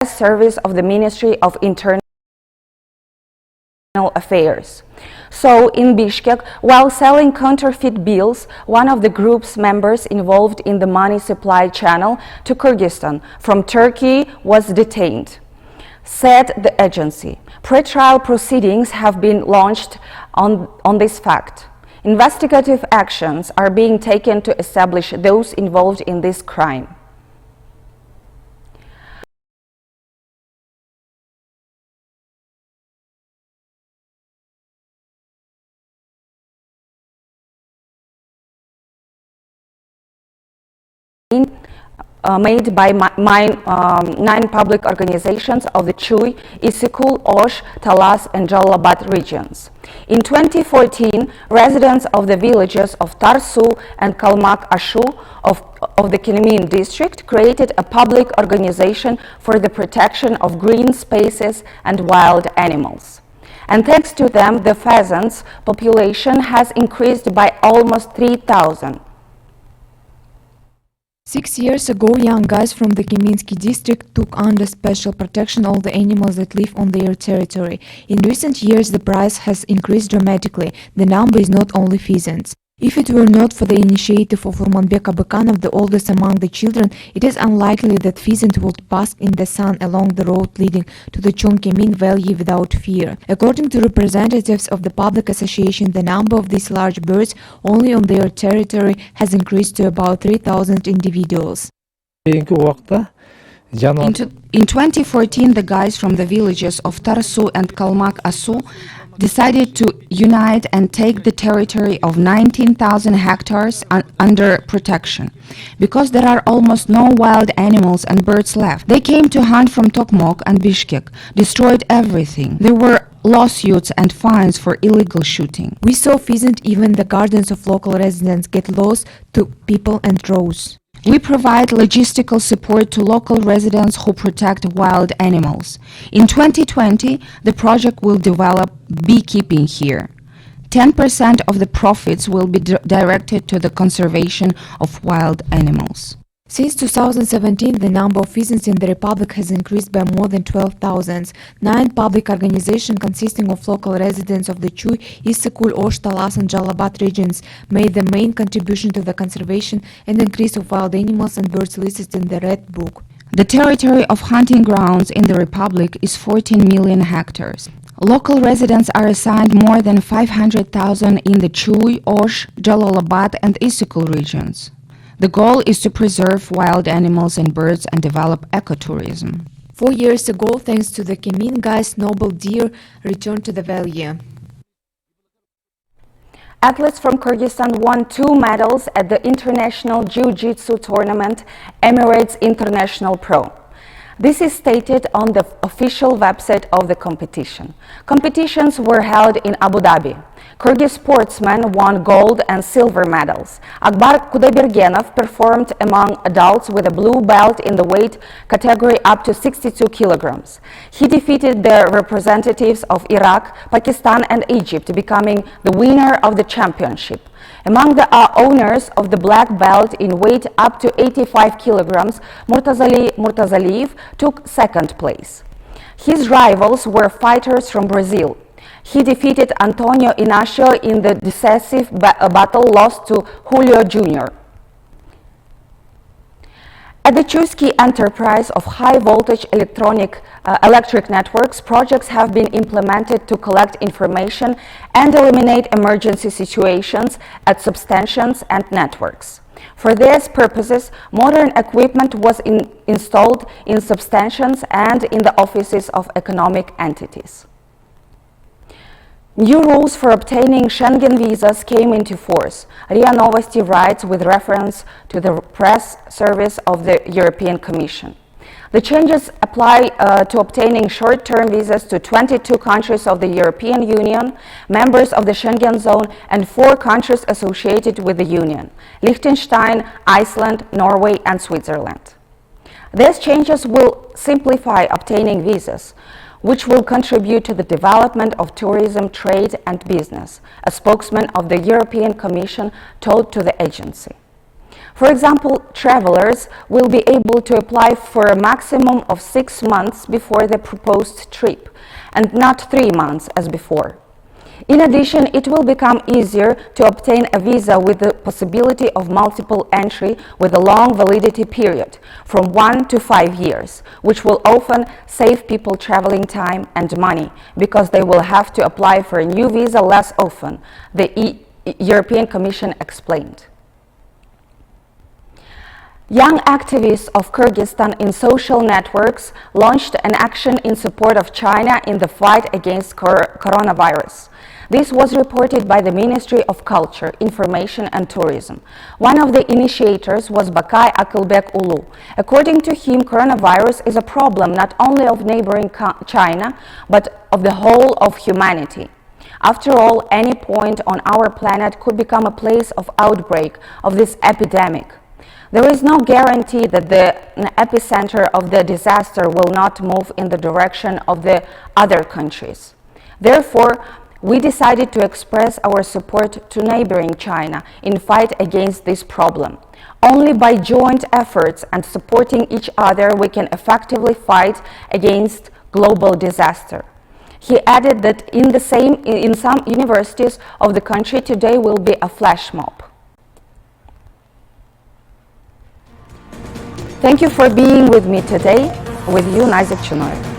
service of the Ministry of Internal Affairs. So, in Bishkek, while selling counterfeit bills, one of the group's members involved in the money supply channel to Kyrgyzstan from Turkey was detained, said the agency. Pre-trial proceedings have been launched on this fact. Investigative actions are being taken to establish those involved in this crime. Made by 9 public organizations of the Chuy, Isikul, Osh, Talas and Jalalabad regions. In 2014, residents of the villages of Tarsu and Kalmak Ashu of the Kenemin district created a public organization for the protection of green spaces and wild animals. And thanks to them, the pheasants population has increased by almost 3,000. 6 years ago, young guys from the Keminsky district took under special protection all the animals that live on their territory. In recent years, the price has increased dramatically. The number is not only pheasants. If it were not for the initiative of Urmanbek Abakanov, the oldest among the children, it is unlikely that pheasant would bask in the sun along the road leading to the Chonkemin Valley without fear. According to representatives of the public association, the number of these large birds only on their territory has increased to about 3,000 individuals. In 2014, the guys from the villages of Tarsu and Kalmak Asu decided to unite and take the territory of 19,000 hectares under protection. Because there are almost no wild animals and birds left, they came to hunt from Tokmok and Bishkek, destroyed everything. There were lawsuits and fines for illegal shooting. We saw pheasant, even the gardens of local residents get lost to people and droves. We provide logistical support to local residents who protect wild animals. In 2020, the project will develop beekeeping here. 10% of the profits will be directed to the conservation of wild animals. Since 2017, the number of pheasants in the Republic has increased by more than 12,000. 9 public organizations consisting of local residents of the Chuy, Isikul, Osh, Talas and Jalalabad regions made the main contribution to the conservation and increase of wild animals and birds listed in the Red Book. The territory of hunting grounds in the Republic is 14 million hectares. Local residents are assigned more than 500,000 in the Chuy, Osh, Jalalabad and Isikul regions. The goal is to preserve wild animals and birds and develop ecotourism. 4 years ago, thanks to the Kemin guys, noble deer returned to the valley. Athletes from Kyrgyzstan won 2 medals at the international jiu-jitsu tournament Emirates International Pro. This is stated on the official website of the competition. Competitions were held in Abu Dhabi. Kyrgyz sportsmen won gold and silver medals. Akbar Kudabergenov performed among adults with a blue belt in the weight category up to 62 kilograms. He defeated the representatives of Iraq, Pakistan and Egypt, becoming the winner of the championship. Among the owners of the black belt in weight up to 85 kilograms, Murtazaliyev took second place. His rivals were fighters from Brazil. He defeated Antonio Inacio in the decisive battle lost to Julio Jr. At the Chusky enterprise of high-voltage electric networks, projects have been implemented to collect information and eliminate emergency situations at substations and networks. For these purposes, modern equipment was installed in substations and in the offices of economic entities. New rules for obtaining Schengen visas came into force, RIA Novosti writes with reference to the press service of the European Commission. The changes apply to obtaining short-term visas to 22 countries of the European Union, members of the Schengen zone, and 4 countries associated with the Union: Liechtenstein, Iceland, Norway, and Switzerland. These changes will simplify obtaining visas, which will contribute to the development of tourism, trade, and business, a spokesman of the European Commission told to the agency. For example, travelers will be able to apply for a maximum of 6 months before the proposed trip, and not 3 months as before. In addition, it will become easier to obtain a visa with the possibility of multiple entry with a long validity period, from 1 to 5 years, which will often save people traveling time and money, because they will have to apply for a new visa less often, the European Commission explained. Young activists of Kyrgyzstan in social networks launched an action in support of China in the fight against coronavirus. This was reported by the Ministry of Culture, Information and Tourism. One of the initiators was Bakay Akılbek Ulu. According to him, coronavirus is a problem not only of neighboring China, but of the whole of humanity. After all, any point on our planet could become a place of outbreak of this epidemic. There is no guarantee that the epicenter of the disaster will not move in the direction of the other countries. Therefore, we decided to express our support to neighboring China in fight against this problem. Only by joint efforts and supporting each other we can effectively fight against global disaster. He added that in some universities of the country today will be a flash mob. Thank you for being with me today. With you, Nazik Chinoy.